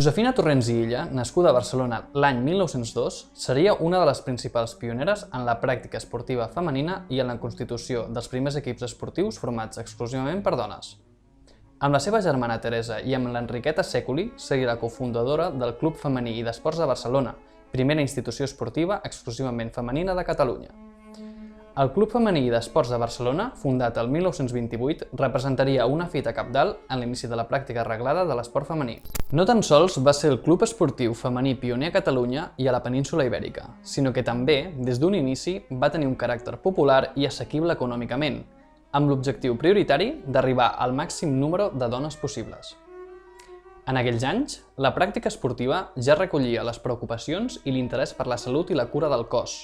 Josefina Torrents i Illa, nascuda a Barcelona l'any 1902, seria una de les principals pioneres en la pràctica esportiva femenina i en la constitució dels primers equips esportius formats exclusivament per dones. Amb la seva germana Teresa i amb l'Enriqueta Sèculi, seria la cofundadora del Club Femení i d'Esports de Barcelona, primera institució esportiva exclusivament femenina de Catalunya. El Club Femení i d'Esports de Barcelona, fundat el 1928, representaria una fita cabdal en l'inici de la pràctica reglada de l'esport femení. No tan sols va ser el club esportiu femení pioner a Catalunya i a la península Ibèrica, sinó que també, des d'un inici, va tenir un caràcter popular i assequible econòmicament, amb l'objectiu prioritari d'arribar al màxim número de dones possibles. En aquells anys, la pràctica esportiva ja recollia les preocupacions i l'interès per la salut i la cura del cos,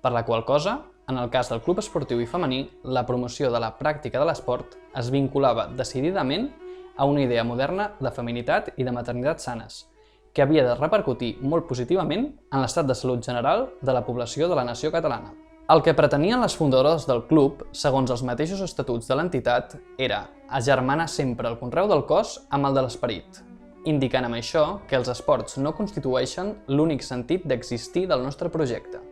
per la qual cosa, en el cas del club esportiu i femení, la promoció de la pràctica de l'esport es vinculava decididament a una idea moderna de feminitat i de maternitat sanes, que havia de repercutir molt positivament en l'estat de salut general de la població de la nació catalana. El que pretenien les fundadores del club, segons els mateixos estatuts de l'entitat, era agermanar sempre el conreu del cos amb el de l'esperit, indicant amb això que els esports no constitueixen l'únic sentit d'existir del nostre projecte.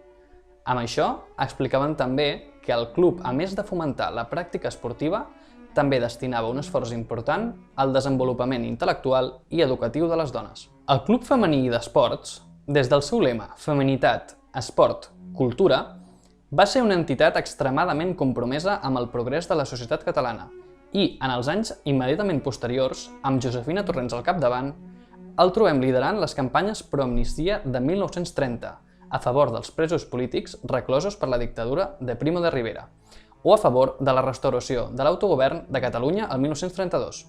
Amb això, explicaven també que el club, a més de fomentar la pràctica esportiva, també destinava un esforç important al desenvolupament intel·lectual i educatiu de les dones. El Club Femení d'Esports, des del seu lema Feminitat, Esport, Cultura, va ser una entitat extremadament compromesa amb el progrés de la societat catalana i, en els anys immediatament posteriors, amb Josefina Torrents al capdavant, el trobem liderant les campanyes pro-amnistia de 1930, a favor dels presos polítics reclosos per la dictadura de Primo de Rivera, o a favor de la restauració de l'autogovern de Catalunya el 1932.